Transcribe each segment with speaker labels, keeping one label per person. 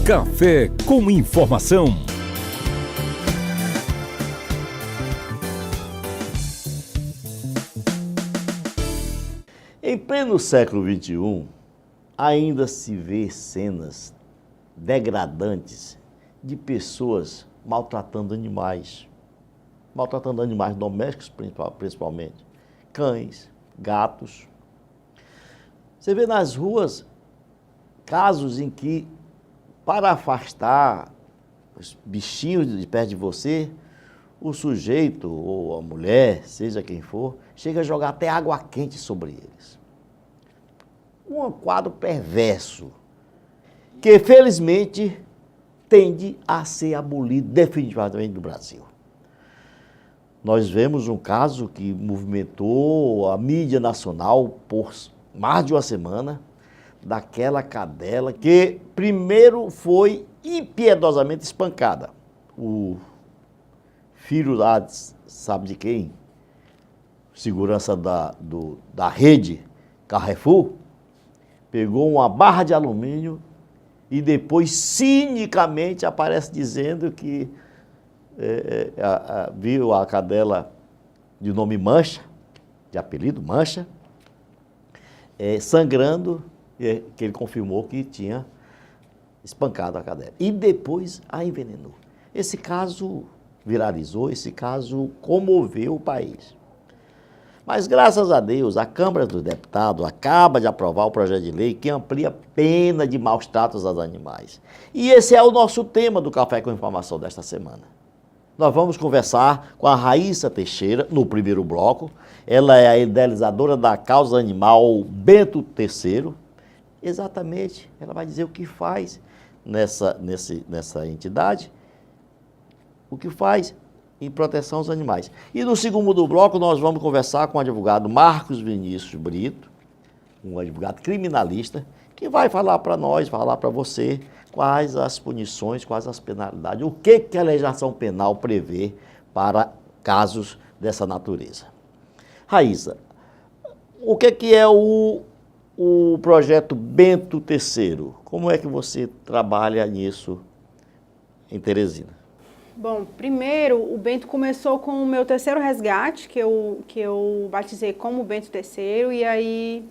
Speaker 1: Café com informação.
Speaker 2: Em pleno século XXI, ainda se vê cenas degradantes de pessoas maltratando animais domésticos principalmente, cães, gatos. Você vê nas ruas casos em que, para afastar os bichinhos de perto de você, o sujeito ou a mulher, seja quem for, chega a jogar até água quente sobre eles. Um quadro perverso, que felizmente tende a ser abolido definitivamente no Brasil. Nós vemos um caso que movimentou a mídia nacional por mais de uma semana, daquela cadela que primeiro foi impiedosamente espancada. O filho lá, sabe de quem? Segurança da rede Carrefour, pegou uma barra de alumínio e depois cinicamente aparece dizendo que viu a cadela de nome Mancha, de apelido Mancha, sangrando, que ele confirmou que tinha espancado a cadela. E depois a envenenou. Esse caso viralizou, esse caso comoveu o país. Mas, graças a Deus, a Câmara dos Deputados acaba de aprovar o projeto de lei que amplia a pena de maus tratos aos animais. E esse é o nosso tema do Café com Informação desta semana. Nós vamos conversar com a Raíssa Teixeira, no primeiro bloco. Ela é a idealizadora da causa animal Bento III. Exatamente, ela vai dizer o que faz nessa entidade, o que faz em proteção aos animais. E no segundo bloco nós vamos conversar com o advogado Marcos Vinícius Brito, um advogado criminalista, que vai falar para nós, falar para você quais as punições, quais as penalidades, o que a legislação penal prevê para casos dessa natureza. Raíssa, o que é o projeto Bento III? Como é que você trabalha nisso em Teresina?
Speaker 3: Bom, primeiro, o Bento começou com o meu terceiro resgate, que eu batizei como Bento III, e aí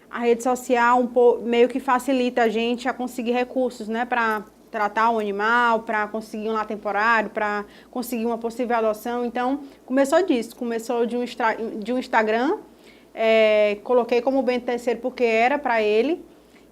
Speaker 3: a rede social meio que facilita a gente a conseguir recursos, né, para tratar o animal, para conseguir um lar temporário, para conseguir uma possível adoção. Então, começou disso, começou de um Instagram, coloquei como Bento III porque era para ele,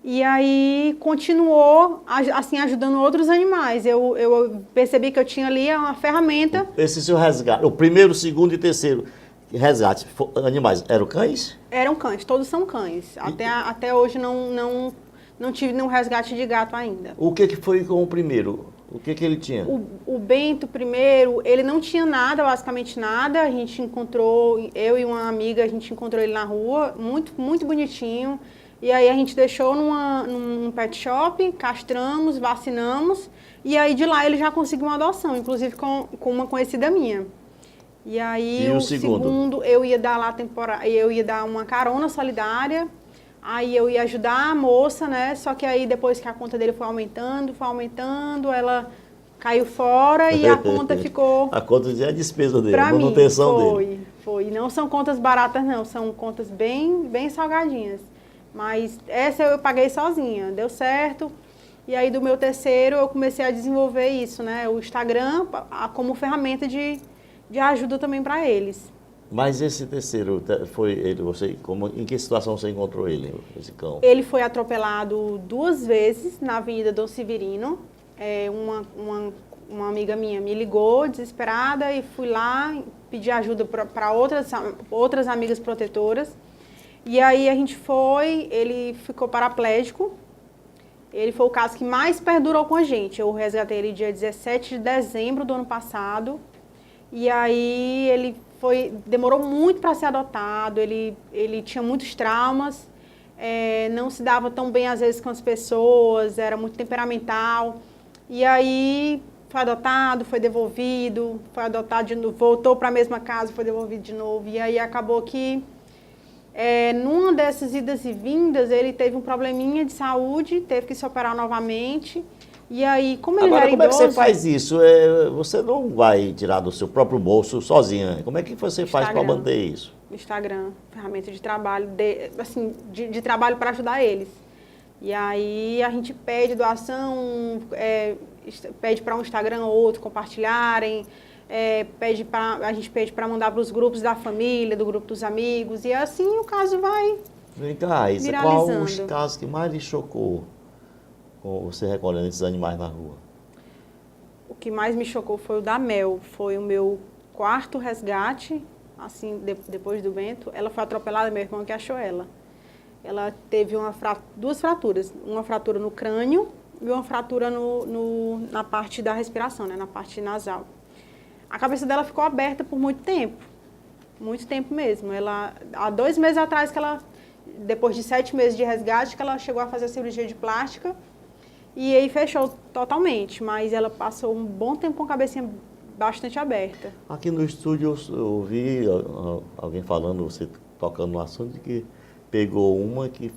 Speaker 3: e aí continuou assim ajudando outros animais. Eu percebi que eu tinha ali uma ferramenta.
Speaker 2: Esse seu resgate, o primeiro, segundo e terceiro resgate, animais, eram cães?
Speaker 3: Eram cães, todos são cães. Até hoje não tive nenhum resgate de gato ainda.
Speaker 2: O que foi com o primeiro? O que ele tinha?
Speaker 3: O Bento primeiro, ele não tinha nada, basicamente nada. A gente encontrou, eu e uma amiga, a gente encontrou ele na rua, muito, muito bonitinho. E aí a gente deixou num pet shop, castramos, vacinamos. E aí de lá ele já conseguiu uma adoção, inclusive com uma conhecida minha. E aí o segundo eu ia dar lá eu ia dar uma carona solidária. Aí eu ia ajudar a moça, né? Só que aí depois que a conta dele foi aumentando, ela caiu fora e a conta ficou...
Speaker 2: A conta é a despesa dele, a manutenção dele.
Speaker 3: Foi. E não são contas baratas não, são contas bem salgadinhas. Mas essa eu paguei sozinha, deu certo. E aí do meu terceiro eu comecei a desenvolver isso, né? O Instagram como ferramenta de ajuda também para eles.
Speaker 2: Mas esse terceiro, foi ele, em que situação você encontrou ele, esse cão?
Speaker 3: Ele foi atropelado 2 vezes na Avenida Dom Severino. Uma amiga minha me ligou desesperada e fui lá pedir ajuda para outras amigas protetoras. E aí a gente ele ficou paraplégico. Ele foi o caso que mais perdurou com a gente. Eu resgatei ele dia 17 de dezembro do ano passado. E aí ele demorou muito para ser adotado, ele tinha muitos traumas, não se dava tão bem às vezes com as pessoas, era muito temperamental. E aí foi adotado, foi devolvido, foi adotado de novo, voltou para a mesma casa, foi devolvido de novo. E aí acabou que, numa dessas idas e vindas, ele teve um probleminha de saúde, teve que se operar novamente. E aí, como ele
Speaker 2: Agora,
Speaker 3: era
Speaker 2: como é que
Speaker 3: idoso...
Speaker 2: você faz isso? Você não vai tirar do seu próprio bolso sozinha. Como é que você faz para
Speaker 3: Instagram.
Speaker 2: manter isso?
Speaker 3: Instagram, ferramenta de trabalho, de trabalho para ajudar eles. E aí a gente pede doação, pede para um Instagram ou outro compartilharem, a gente pede para mandar para os grupos da família, do grupo dos amigos, e assim o caso vai
Speaker 2: Vem cá, Raíssa, qual os casos que mais lhe chocou com você recolhendo esses animais na rua?
Speaker 3: O que mais me chocou foi o da Mel, foi o meu quarto resgate, assim, depois do Bento. Ela foi atropelada, meu irmão que achou ela. Ela teve duas fraturas, uma fratura no crânio e uma fratura na parte da respiração, né, na parte nasal. A cabeça dela ficou aberta por muito tempo mesmo. Ela, há 2 meses atrás, depois de 7 meses de resgate, que ela chegou a fazer a cirurgia de plástica e aí fechou totalmente, mas ela passou um bom tempo com a cabecinha bastante aberta.
Speaker 2: Aqui no estúdio eu ouvi alguém falando, você tocando no assunto, de que pegou uma que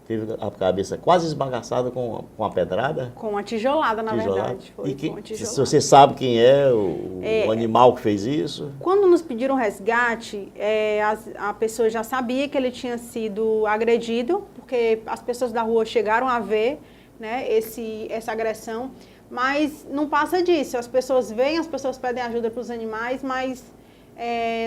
Speaker 2: teve a cabeça quase esbagaçada com a pedrada.
Speaker 3: Com uma tijolada, na verdade. Foi com uma tijolada.
Speaker 2: Você sabe quem é o animal que fez isso?
Speaker 3: Quando nos pediram resgate, a pessoa já sabia que ele tinha sido agredido, porque as pessoas da rua chegaram a ver, né, essa agressão, mas não passa disso. As pessoas veem, as pessoas pedem ajuda para os animais, mas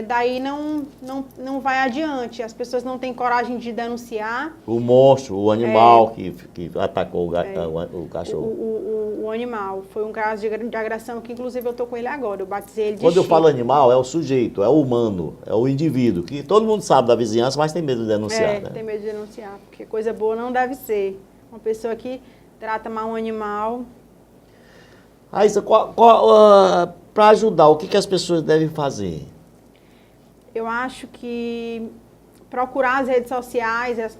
Speaker 3: daí não vai adiante. As pessoas não têm coragem de denunciar.
Speaker 2: O monstro, o animal que atacou o cachorro.
Speaker 3: O animal. Foi um caso de agressão que, inclusive, eu estou com ele agora. Eu batizei ele de
Speaker 2: Quando eu
Speaker 3: Chico.
Speaker 2: falo animal, é o sujeito, é o humano, é o indivíduo, que todo mundo sabe da vizinhança, mas tem medo de denunciar. Né?
Speaker 3: Tem medo de denunciar, porque coisa boa não deve ser. Uma pessoa que trata mal um animal...
Speaker 2: Raíssa, para ajudar, o que as pessoas devem fazer?
Speaker 3: Eu acho que procurar as redes sociais, as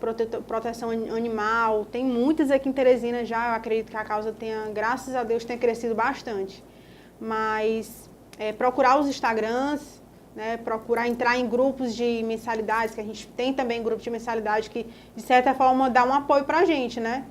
Speaker 3: proteção animal, tem muitas aqui em Teresina já, eu acredito que a causa tenha, graças a Deus, tenha crescido bastante. Mas procurar os Instagrams, né, procurar entrar em grupos de mensalidades, que a gente tem também grupos de mensalidade que, de certa forma, dá um apoio pra gente, né?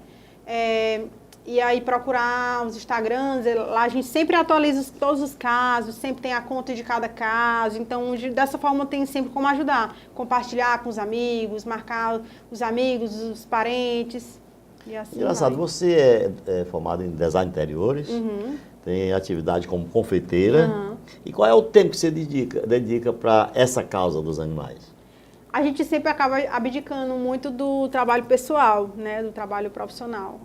Speaker 3: E aí procurar os Instagrams, lá a gente sempre atualiza todos os casos, sempre tem a conta de cada caso, então dessa forma tem sempre como ajudar, compartilhar com os amigos, marcar os amigos, os parentes, e assim
Speaker 2: Engraçado,
Speaker 3: vai.
Speaker 2: você é formado em design de interiores, tem atividade como confeiteira, e qual é o tempo que você dedica para essa causa dos animais?
Speaker 3: A gente sempre acaba abdicando muito do trabalho pessoal, né, do trabalho profissional.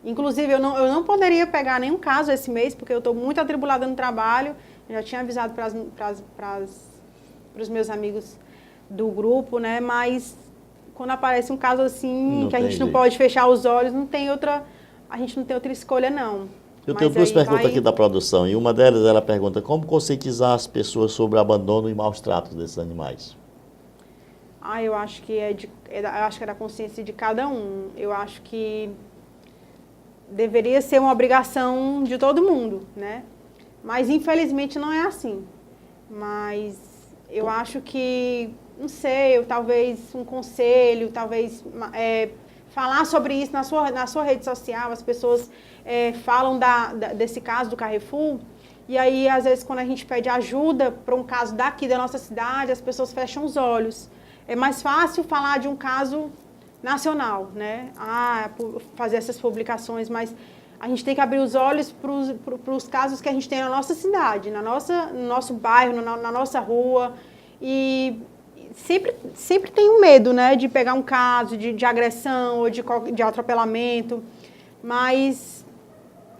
Speaker 3: Inclusive, eu não poderia pegar nenhum caso esse mês, porque eu estou muito atribulada no trabalho. Eu já tinha avisado para os meus amigos do grupo, né? Mas quando aparece um caso assim, que a gente não pode fechar os olhos, a gente não tem outra escolha, não.
Speaker 2: Eu tenho duas perguntas aqui da produção, e uma delas ela pergunta: como conscientizar as pessoas sobre o abandono e maus tratos desses animais?
Speaker 3: Eu acho que é da consciência de cada um. Eu acho que deveria ser uma obrigação de todo mundo, né? Mas, infelizmente, não é assim. Mas eu acho que, não sei, talvez um conselho, talvez falar sobre isso na sua rede social. As pessoas falam desse caso do Carrefour, e aí, às vezes, quando a gente pede ajuda para um caso daqui da nossa cidade, as pessoas fecham os olhos. É mais fácil falar de um caso nacional, né? Fazer essas publicações, mas a gente tem que abrir os olhos para os casos que a gente tem na nossa cidade, no nosso bairro, na nossa rua. E sempre tem um medo, né, de pegar um caso de agressão ou de atropelamento, mas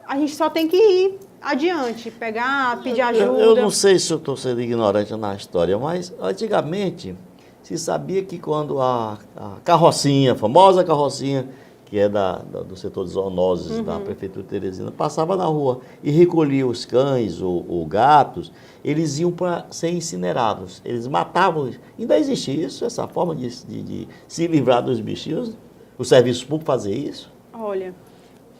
Speaker 3: a gente só tem que ir adiante, pedir ajuda.
Speaker 2: Eu não sei se eu estou sendo ignorante na história, mas antigamente se sabia que quando a carrocinha, a famosa carrocinha, que é do setor de zoonoses da Prefeitura de Teresina, passava na rua e recolhia os cães ou gatos, eles iam para ser incinerados. Eles matavam. Ainda existe isso, essa forma de se livrar dos bichinhos? O serviço público fazer isso?
Speaker 3: Olha,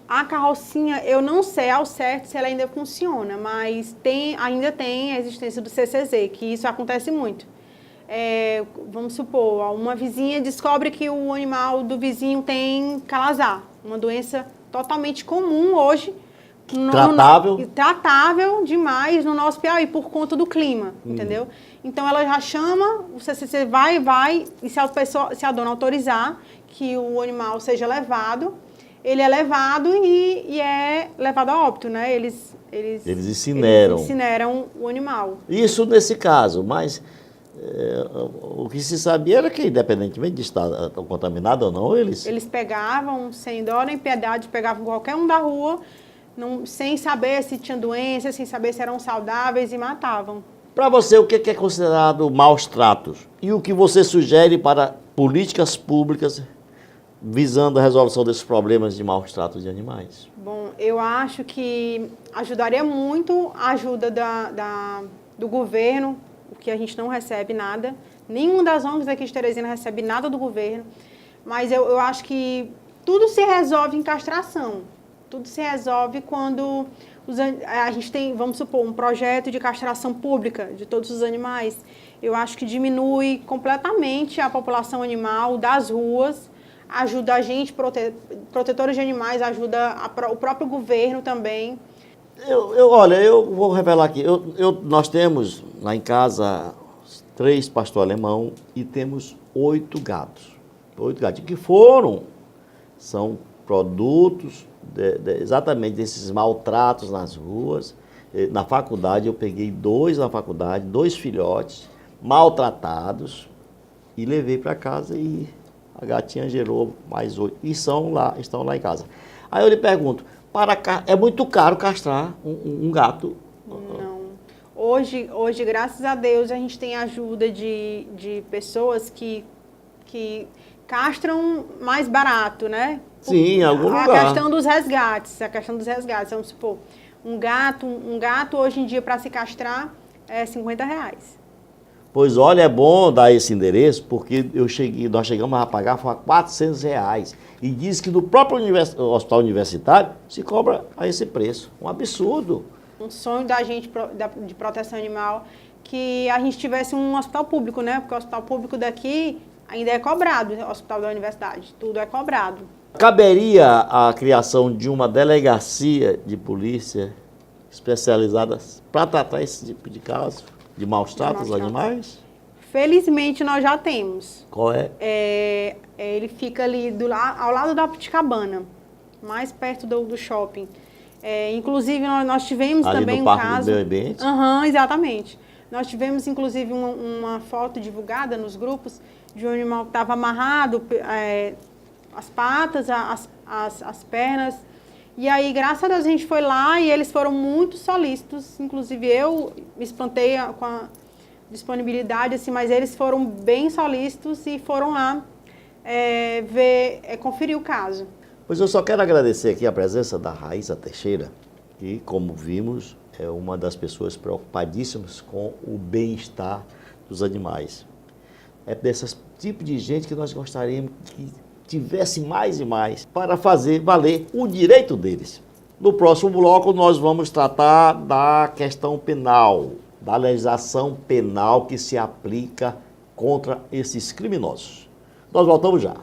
Speaker 3: a carrocinha, eu não sei ao certo se ela ainda funciona, mas ainda tem a existência do CCZ, que isso acontece muito. Vamos supor, uma vizinha descobre que o animal do vizinho tem calazar, uma doença totalmente comum hoje. Tratável demais no nosso Piauí, por conta do clima, entendeu? Então, ela já chama, o CCC vai, e se a dona autorizar que o animal seja levado, ele é levado e é levado a óbito, né? Eles incineram o animal.
Speaker 2: Isso nesse caso, mas o que se sabia era que, independentemente de estar contaminado ou não, eles
Speaker 3: pegavam, sem dó nem piedade, pegavam qualquer um da rua, sem saber se tinha doença, sem saber se eram saudáveis e matavam.
Speaker 2: Para você, o que é considerado maus tratos? E o que você sugere para políticas públicas visando a resolução desses problemas de maus tratos de animais?
Speaker 3: Bom, eu acho que ajudaria muito a ajuda do governo, que a gente não recebe nada. Nenhuma das ONGs aqui de Teresina recebe nada do governo. Mas eu acho que tudo se resolve em castração. Tudo se resolve quando a gente tem, vamos supor, um projeto de castração pública de todos os animais. Eu acho que diminui completamente a população animal das ruas, ajuda a gente, protetores de animais, ajuda o próprio governo também.
Speaker 2: Olha, eu vou revelar aqui. Nós temos lá em casa 3 pastor alemão e temos 8 gatos. 8 gatos que são produtos exatamente desses maltratos nas ruas. Na faculdade, eu peguei 2 na faculdade, 2 filhotes maltratados e levei para casa e a gatinha gerou mais 8 e estão lá em casa. Aí eu lhe pergunto, é muito caro castrar um gato?
Speaker 3: Não. Hoje, graças a Deus, a gente tem ajuda de pessoas que castram mais barato, né?
Speaker 2: Sim, em algum lugar.
Speaker 3: A questão dos resgates, vamos supor, um gato hoje em dia para se castrar é R$50.
Speaker 2: Pois olha, é bom dar esse endereço, porque nós chegamos a pagar R$400. E diz que no próprio hospital universitário se cobra a esse preço. Um absurdo.
Speaker 3: Um sonho da gente de proteção animal que a gente tivesse um hospital público, né? Porque o hospital público daqui ainda é cobrado, o hospital da universidade, tudo é cobrado.
Speaker 2: Caberia a criação de uma delegacia de polícia especializada para tratar esse tipo de caso, de maus tratos aos animais?
Speaker 3: Felizmente nós já temos.
Speaker 2: Qual é?
Speaker 3: Ele fica ali ao lado da Puticabana, mais perto do shopping. Inclusive nós tivemos
Speaker 2: ali
Speaker 3: também
Speaker 2: no
Speaker 3: um
Speaker 2: Parque
Speaker 3: caso.
Speaker 2: Do Meio Ambiente?
Speaker 3: Exatamente. Nós tivemos inclusive uma foto divulgada nos grupos de um animal que estava amarrado, as patas, as pernas. E aí, graças a Deus, a gente foi lá e eles foram muito solícitos. Inclusive, eu me espantei com a disponibilidade, assim, mas eles foram bem solícitos e foram lá conferir o caso.
Speaker 2: Pois eu só quero agradecer aqui a presença da Raíssa Teixeira, que, como vimos, é uma das pessoas preocupadíssimas com o bem-estar dos animais. É desse tipo de gente que nós gostaríamos que tivesse mais e mais para fazer valer o direito deles. No próximo bloco, nós vamos tratar da questão penal, da legislação penal que se aplica contra esses criminosos. Nós voltamos já.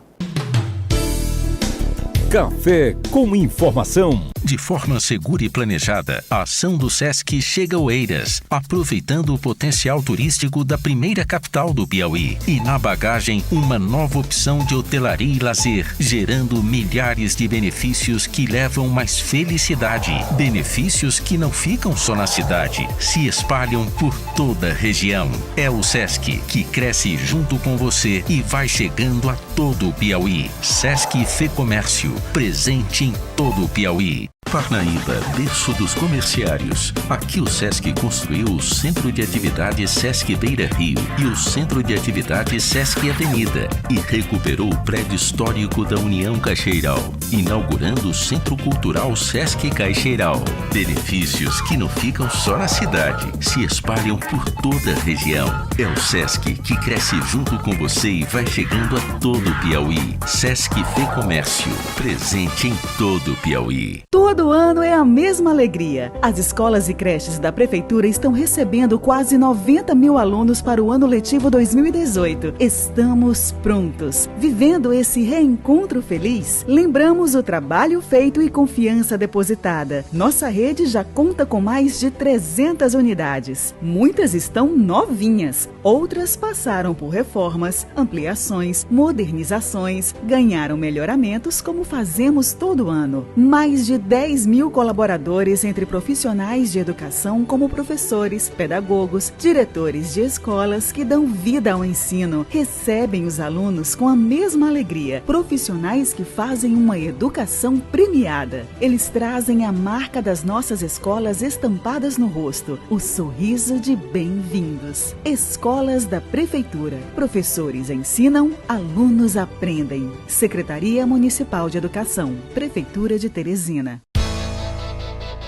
Speaker 1: Café com informação.
Speaker 4: De forma segura e planejada, a ação do SESC chega a Oeiras, aproveitando o potencial turístico da primeira capital do Piauí. E na bagagem, uma nova opção de hotelaria e lazer, gerando milhares de benefícios que levam mais felicidade. Benefícios que não ficam só na cidade, se espalham por toda a região. É o SESC que cresce junto com você e vai chegando a todo o Piauí. SESC Fecomércio, presente em todo o Piauí. Parnaíba, berço dos comerciários. Aqui o SESC construiu o Centro de Atividades SESC Beira Rio e o Centro de Atividades SESC Avenida e recuperou o prédio histórico da União Caixeiral, inaugurando o Centro Cultural SESC Caixeiral. Benefícios que não ficam só na cidade, se espalham por toda a região. É o SESC que cresce junto com você e vai chegando a todo o Piauí. SESC Fecomércio, presente em todo o Piauí.
Speaker 5: Todo Todo ano é a mesma alegria. As escolas e creches da Prefeitura estão recebendo quase 90 mil alunos para o ano letivo 2018. Estamos prontos. Vivendo esse reencontro feliz, lembramos o trabalho feito e confiança depositada. Nossa rede já conta com mais de 300 unidades. Muitas estão novinhas, outras passaram por reformas, ampliações, modernizações, ganharam melhoramentos como fazemos todo ano. Mais de 10 mil colaboradores entre profissionais de educação como professores, pedagogos, diretores de escolas que dão vida ao ensino, recebem os alunos com a mesma alegria. Profissionais que fazem uma educação premiada. Eles trazem a marca das nossas escolas estampadas no rosto, o sorriso de bem-vindos. Escolas da Prefeitura. Professores ensinam, alunos aprendem. Secretaria Municipal de Educação, Prefeitura de Teresina.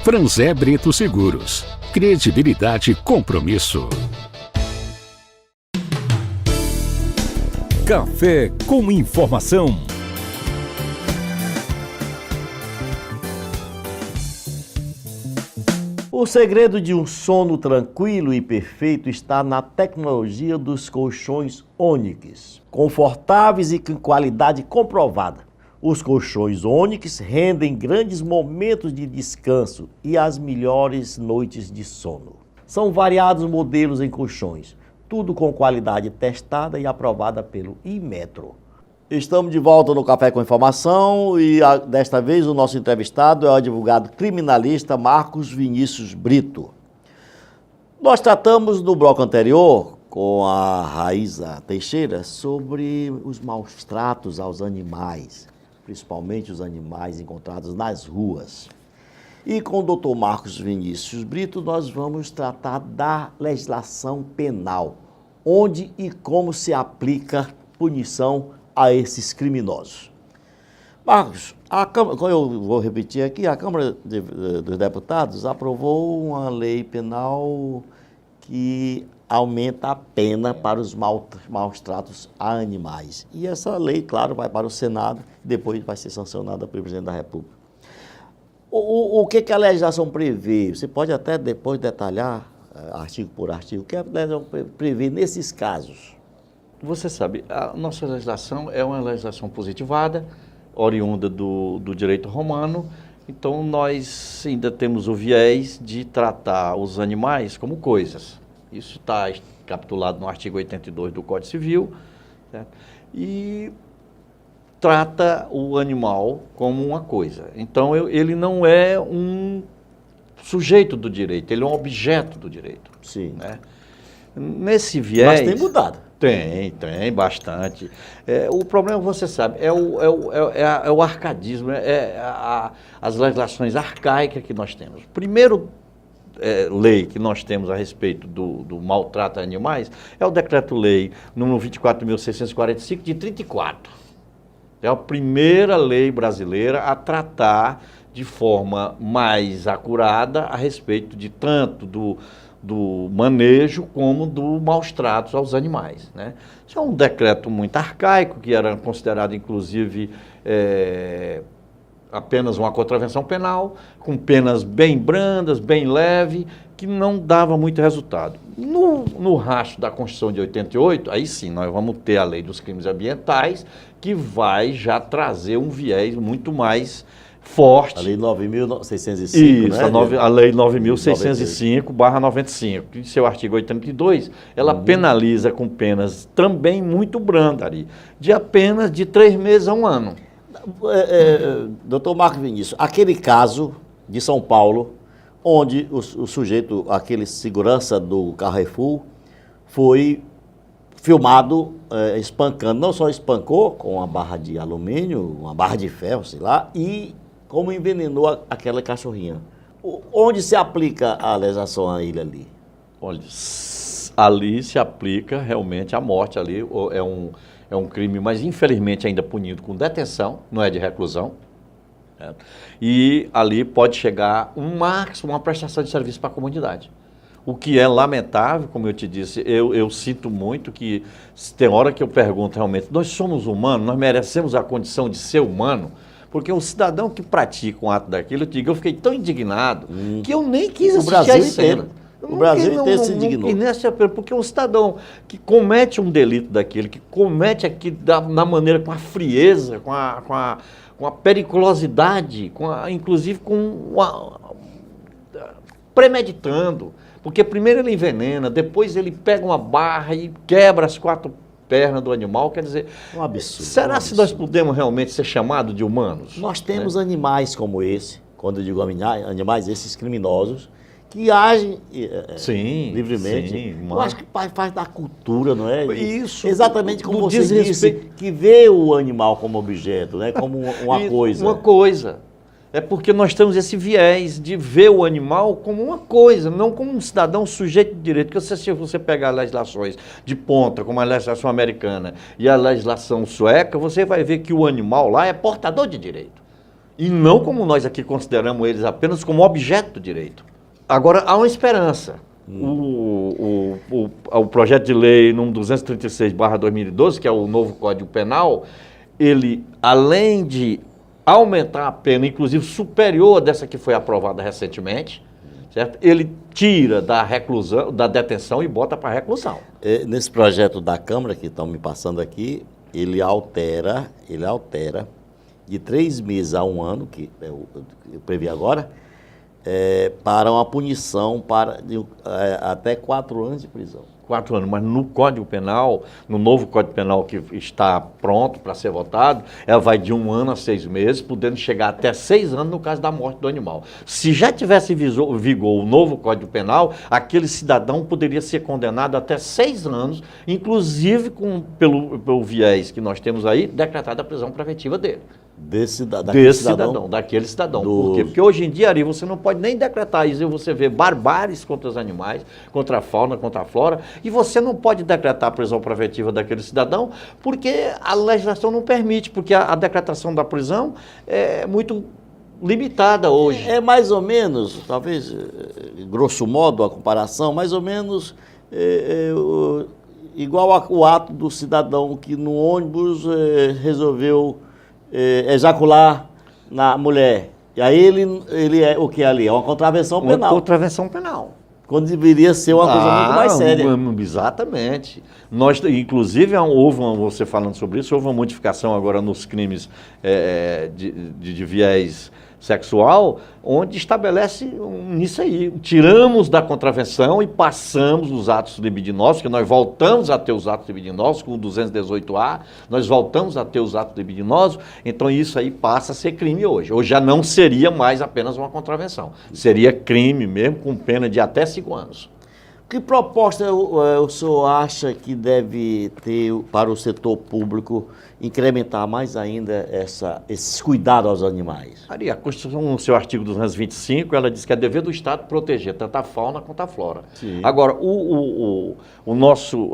Speaker 1: Franzé Brito Seguros. Credibilidade e compromisso. Café com informação.
Speaker 2: O segredo de um sono tranquilo e perfeito está na tecnologia dos colchões Onyx, confortáveis e com qualidade comprovada. Os colchões Onyx rendem grandes momentos de descanso e as melhores noites de sono. São variados modelos em colchões, tudo com qualidade testada e aprovada pelo Inmetro. Estamos de volta no Café com Informação e desta vez o nosso entrevistado é o advogado criminalista Marcos Vinícius Brito. Nós tratamos no bloco anterior com a Raíza Teixeira sobre os maus tratos aos animais, principalmente os animais encontrados nas ruas. E com o doutor Marcos Vinícius Brito nós vamos tratar da legislação penal, onde e como se aplica punição a esses criminosos. Marcos, eu vou repetir aqui, a Câmara dos Deputados aprovou uma lei penal que aumenta a pena para os maus tratos a animais. E essa lei, claro, vai para o Senado e depois vai ser sancionada pelo Presidente da República. O que a legislação prevê? Você pode até depois detalhar, artigo por artigo, o que a legislação prevê nesses casos?
Speaker 6: Você sabe, a nossa legislação é uma legislação positivada, oriunda do direito romano, então nós ainda temos o viés de tratar os animais como coisas. Isso está capitulado no artigo 82 do Código Civil, certo? E trata o animal como uma coisa. Então ele não é um sujeito do direito, ele é um objeto do direito.
Speaker 2: Sim.
Speaker 6: Né? Nesse viés...
Speaker 2: Mas tem mudado.
Speaker 6: Tem bastante. O problema, você sabe, é o arcadismo, as legislações arcaicas que nós temos. Primeiro lei que nós temos a respeito do maltrato a animais é o Decreto-Lei número 24.645 de 34. É a primeira lei brasileira a tratar de forma mais acurada a respeito de tanto do manejo como do maus tratos aos animais. Né? Isso é um decreto muito arcaico, que era considerado, inclusive, apenas uma contravenção penal, com penas bem brandas, bem leve, que não dava muito resultado. No rastro da Constituição de 88, aí sim, nós vamos ter a Lei dos Crimes Ambientais, que vai já trazer um viés muito mais forte.
Speaker 2: A Lei 9.605,
Speaker 6: isso,
Speaker 2: né?
Speaker 6: A Lei 9.605/95, em seu artigo 82, ela penaliza com penas também muito brandas ali, de apenas de 3 meses a 1 ano.
Speaker 2: Doutor Marcos Vinícius, aquele caso de São Paulo, onde o sujeito, aquele segurança do Carrefour, foi filmado espancando, não só espancou com uma barra de alumínio, uma barra de ferro, sei lá, e como envenenou aquela cachorrinha. Onde se aplica a legislação a ele ali?
Speaker 6: Olha, ali se aplica realmente a morte ali, é um crime, mas infelizmente ainda punido com detenção, não é de reclusão. Certo? E ali pode chegar um máximo, uma prestação de serviço para a comunidade. O que é lamentável, como eu te disse, eu sinto muito que tem hora que eu pergunto realmente, nós somos humanos, nós merecemos a condição de ser humano, Porque o cidadão que pratica um ato daquilo, eu fiquei tão indignado que eu nem quis
Speaker 2: O
Speaker 6: assistir
Speaker 2: Brasil
Speaker 6: a cena.
Speaker 2: inteiro. O Brasil inteiro se indignou.
Speaker 6: Porque o cidadão que comete um delito daquele, que comete aquilo na maneira, com a frieza, com a periculosidade, inclusive premeditando. Porque primeiro ele envenena, depois ele pega uma barra e quebra as 4 pernas do animal, quer dizer...
Speaker 2: Um absurdo.
Speaker 6: Será se nós podemos realmente ser chamados de humanos?
Speaker 2: Nós temos animais como esse, quando eu digo animais, esses criminosos, que agem livremente.
Speaker 6: Sim,
Speaker 2: eu acho que faz da cultura, não é?
Speaker 6: Isso.
Speaker 2: Exatamente como
Speaker 6: Do
Speaker 2: você disse, que vê o animal como objeto, né? Como uma coisa.
Speaker 6: Uma coisa. É porque nós temos esse viés de ver o animal como uma coisa, não como um cidadão sujeito de direito. Porque se você pegar legislações de ponta, como a legislação americana e a legislação sueca, você vai ver que o animal lá é portador de direito. E não como nós aqui consideramos eles apenas como objeto de direito. Agora, há uma esperança. O projeto de lei número 236/2012, que é o novo Código Penal, ele, além de aumentar a pena, inclusive superior dessa que foi aprovada recentemente, certo? Ele tira da reclusão, da detenção e bota para reclusão.
Speaker 2: Nesse projeto da Câmara, que estão me passando aqui, ele altera de 3 meses a 1 ano, que eu previ agora, para uma punição até 4 anos de prisão.
Speaker 6: 4 anos, mas no Código Penal, no novo Código Penal que está pronto para ser votado, ela vai de 1 ano a 6 meses, podendo chegar até 6 anos no caso da morte do animal. Se já tivesse em vigor o novo Código Penal, aquele cidadão poderia ser condenado até 6 anos, inclusive pelo viés que nós temos aí, decretada a prisão preventiva dele. Daquele cidadão. Por quê? Porque hoje em dia, Ari, você não pode nem decretar isso, você vê barbáries contra os animais, contra a fauna, contra a flora, e você não pode decretar a prisão preventiva daquele cidadão, porque a legislação não permite, porque a decretação da prisão é muito limitada hoje.
Speaker 2: É mais ou menos, talvez, grosso modo a comparação, mais ou menos igual ao ato do cidadão que no ônibus resolveu ejacular na mulher. E aí ele é o que ali? É uma contravenção penal.
Speaker 6: Uma contravenção penal.
Speaker 2: Quando deveria ser uma coisa muito mais séria.
Speaker 6: Exatamente. Inclusive, você falando sobre isso, houve uma modificação agora nos crimes de viés sexual, onde estabelece nisso aí. Tiramos da contravenção e passamos os atos libidinosos, que nós voltamos a ter os atos libidinosos, com o 218A, nós voltamos a ter os atos libidinosos, então isso aí passa a ser crime hoje. Hoje já não seria mais apenas uma contravenção, seria crime mesmo, com pena de até 5 anos.
Speaker 2: Que proposta o senhor acha que deve ter para o setor público incrementar mais ainda esses cuidados aos animais?
Speaker 6: Ari, a Constituição, no seu artigo 225, ela diz que é dever do Estado proteger tanto a fauna quanto a flora. Sim. Agora,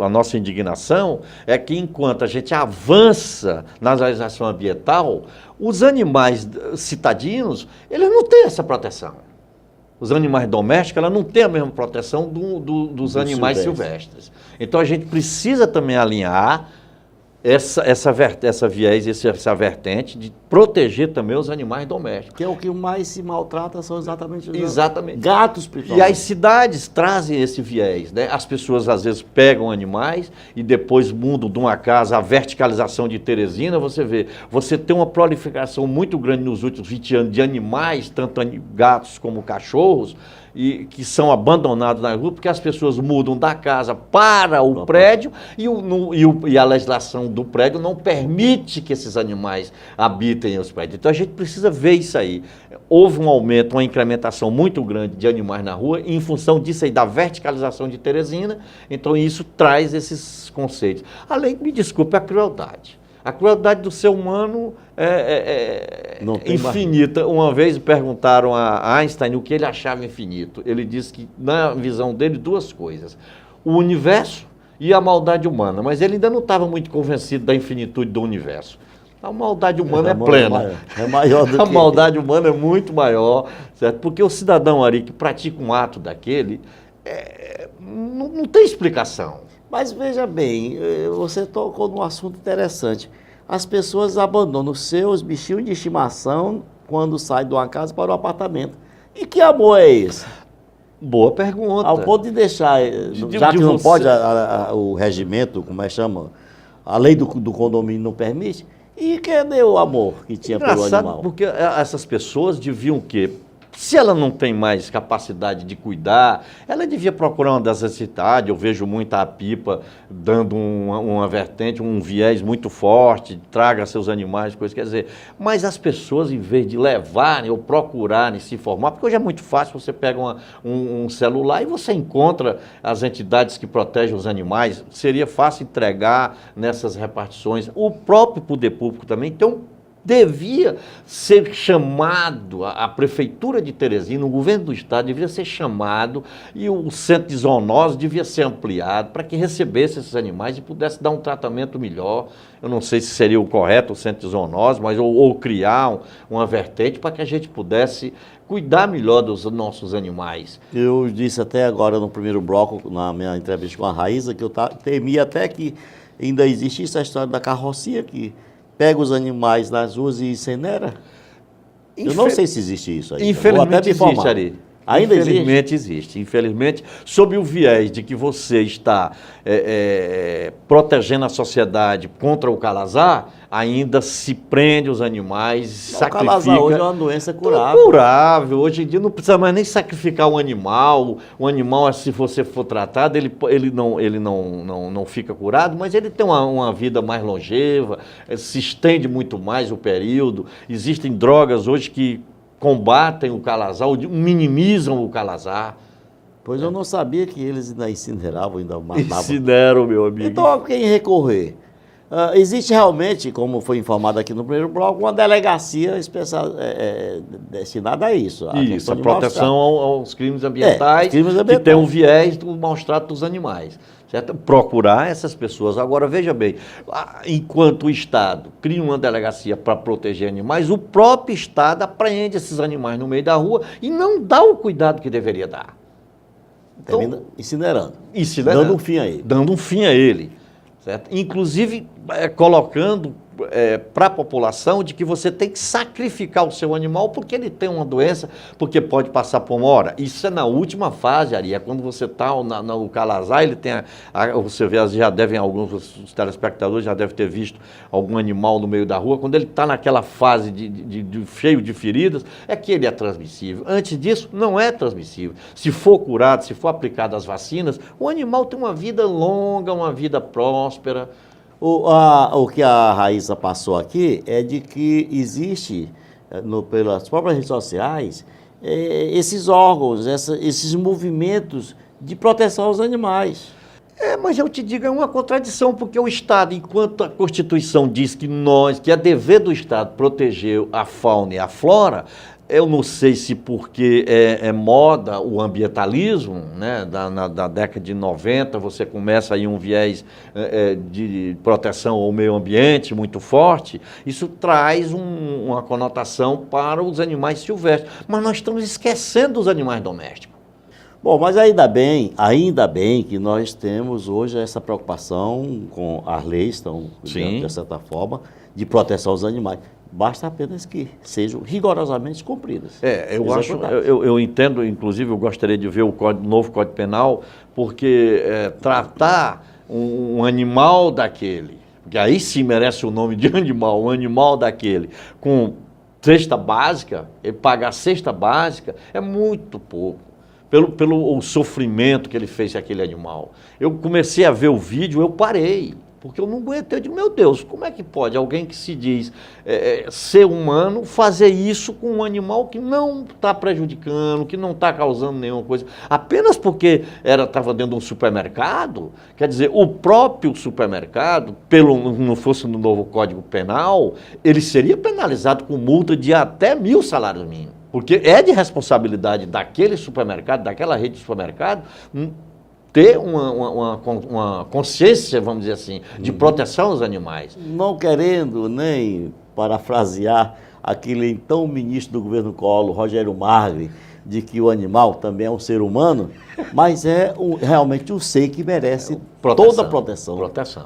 Speaker 6: a nossa indignação é que enquanto a gente avança na legislação ambiental, os animais citadinos, eles não têm essa proteção. Os animais domésticos, ela não tem a mesma proteção dos animais silvestres. Então, a gente precisa também alinhar essa vertente de proteger também os animais domésticos.
Speaker 2: Que é o que mais se maltrata, são exatamente os
Speaker 6: gatos, principalmente. E as cidades trazem esse viés, né? As pessoas, às vezes, pegam animais e depois mudam de uma casa a verticalização de Teresina. Você tem uma proliferação muito grande nos últimos 20 anos de animais, tanto gatos como cachorros, e que são abandonados na rua, porque as pessoas mudam da casa para o prédio e a legislação do prédio não permite que esses animais habitem os prédios. Então a gente precisa ver isso aí. Houve um aumento, uma incrementação muito grande de animais na rua, e em função disso aí, da verticalização de Teresina, então isso traz esses conceitos. Além, me desculpe, a crueldade. A crueldade do ser humano é infinita. Uma vez perguntaram a Einstein o que ele achava infinito. Ele disse que, na visão dele, 2 coisas: o universo e a maldade humana. Mas ele ainda não estava muito convencido da infinitude do universo. A maldade humana é plena.
Speaker 2: É maior do que...
Speaker 6: A maldade humana é muito maior, certo? Porque o cidadão, Ari, que pratica um ato daquele, não tem explicação.
Speaker 2: Mas veja bem, você tocou num assunto interessante. as pessoas abandonam os seus bichinhos de estimação quando saem de uma casa para o apartamento. E que amor é esse?
Speaker 6: Boa pergunta.
Speaker 2: Ao ponto de deixar, já que não pode o regimento, como é que chama, a lei do condomínio não permite, e cadê o amor que tinha pelo animal?
Speaker 6: Porque essas pessoas deviam o quê? Se ela não tem mais capacidade de cuidar, ela devia procurar uma necessidade. Eu vejo muita pipa dando uma vertente, um viés muito forte, traga seus animais, coisas, quer dizer. Mas as pessoas, em vez de levarem ou procurarem se informar, porque hoje é muito fácil, você pega um celular e você encontra as entidades que protegem os animais, seria fácil entregar nessas repartições. O próprio poder público também tem devia ser chamado, a Prefeitura de Teresina, o governo do estado devia ser chamado e o centro de zoonose devia ser ampliado para que recebesse esses animais e pudesse dar um tratamento melhor. Eu não sei se seria o correto o centro de zoonose, mas ou criar uma vertente para que a gente pudesse cuidar melhor dos nossos animais.
Speaker 2: Eu disse até agora no primeiro bloco, na minha entrevista com a Raíza, que eu temia até que ainda existisse a história da carrocinha que pega os animais nas ruas e incinera? Eu não sei se existe isso aí.
Speaker 6: Infelizmente existe, Ari.
Speaker 2: Ainda
Speaker 6: infelizmente existe. Infelizmente, sob o viés de que você está protegendo a sociedade contra o calazar, ainda se prende os animais, sacrifica. O calazar
Speaker 2: hoje é uma doença curável.
Speaker 6: Curável. Hoje em dia não precisa mais nem sacrificar o animal. O animal, se você for tratado, ele não fica curado, mas ele tem uma vida mais longeva, se estende muito mais o período. Existem drogas hoje que combatem o calazar, ou minimizam o calazar.
Speaker 2: Pois eu não sabia que eles ainda incineravam, ainda matavam.
Speaker 6: Incineram, meu amigo.
Speaker 2: Então, a quem recorrer? Existe realmente, como foi informado aqui no primeiro bloco, uma delegacia especial, destinada a isso.
Speaker 6: A proteção aos crimes ambientais, que tem um viés do maus-trato dos animais. Certo? Procurar essas pessoas. Agora, veja bem, enquanto o Estado cria uma delegacia para proteger animais, o próprio Estado apreende esses animais no meio da rua e não dá o cuidado que deveria dar.
Speaker 2: Então, termina incinerando.
Speaker 6: Dando um fim a ele. Dando um fim a ele. Certo? Inclusive, colocando para a população de que você tem que sacrificar o seu animal porque ele tem uma doença, porque pode passar por uma hora. Isso é na última fase, Ari, é quando você está no calazar, ele tem, você vê, já devem, alguns dos telespectadores já devem ter visto algum animal no meio da rua, quando ele está naquela fase de cheio de feridas, é que ele é transmissível. Antes disso, não é transmissível. Se for curado, se for aplicado as vacinas, o animal tem uma vida longa, uma vida próspera.
Speaker 2: O que a Raíza passou aqui é de que existe, pelas próprias redes sociais, esses órgãos, esses movimentos de proteção aos animais.
Speaker 6: Mas eu te digo, é uma contradição, porque o Estado, enquanto a Constituição diz que é dever do Estado proteger a fauna e a flora, eu não sei se porque é moda o ambientalismo, né? Da década de 90, você começa aí um viés de proteção ao meio ambiente muito forte, isso traz uma conotação para os animais silvestres. Mas nós estamos esquecendo os animais domésticos.
Speaker 2: Bom, mas ainda bem que nós temos hoje essa preocupação com as leis, estão, de certa forma, de proteção aos animais. Basta apenas que sejam rigorosamente cumpridas.
Speaker 6: Eu entendo, inclusive, eu gostaria de ver o novo Código Penal, porque tratar um animal daquele, porque aí sim merece o nome de animal, um animal daquele, com cesta básica, ele pagar cesta básica, é muito pouco. Pelo sofrimento que ele fez aquele animal. Eu comecei a ver o vídeo, eu parei. Porque eu não aguentei, eu digo, meu Deus, como é que pode alguém que se diz ser humano fazer isso com um animal que não está prejudicando, que não está causando nenhuma coisa, apenas porque estava dentro de um supermercado? Quer dizer, o próprio supermercado, não fosse no novo Código Penal, ele seria penalizado com multa de até 1.000 salários mínimos. Porque é de responsabilidade daquele supermercado, daquela rede de supermercado, ter uma consciência, vamos dizer assim, de proteção aos animais.
Speaker 2: Não querendo nem parafrasear aquele então ministro do governo Collor, Rogério Margli, de que o animal também é um ser humano, mas realmente um ser que merece toda a proteção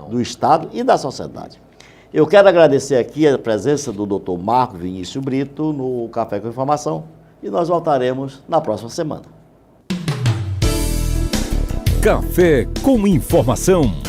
Speaker 2: do Estado e da sociedade. Eu quero agradecer aqui a presença do Dr. Marco Vinícius Brito no Café com Informação e nós voltaremos na próxima semana.
Speaker 1: Café com Informação.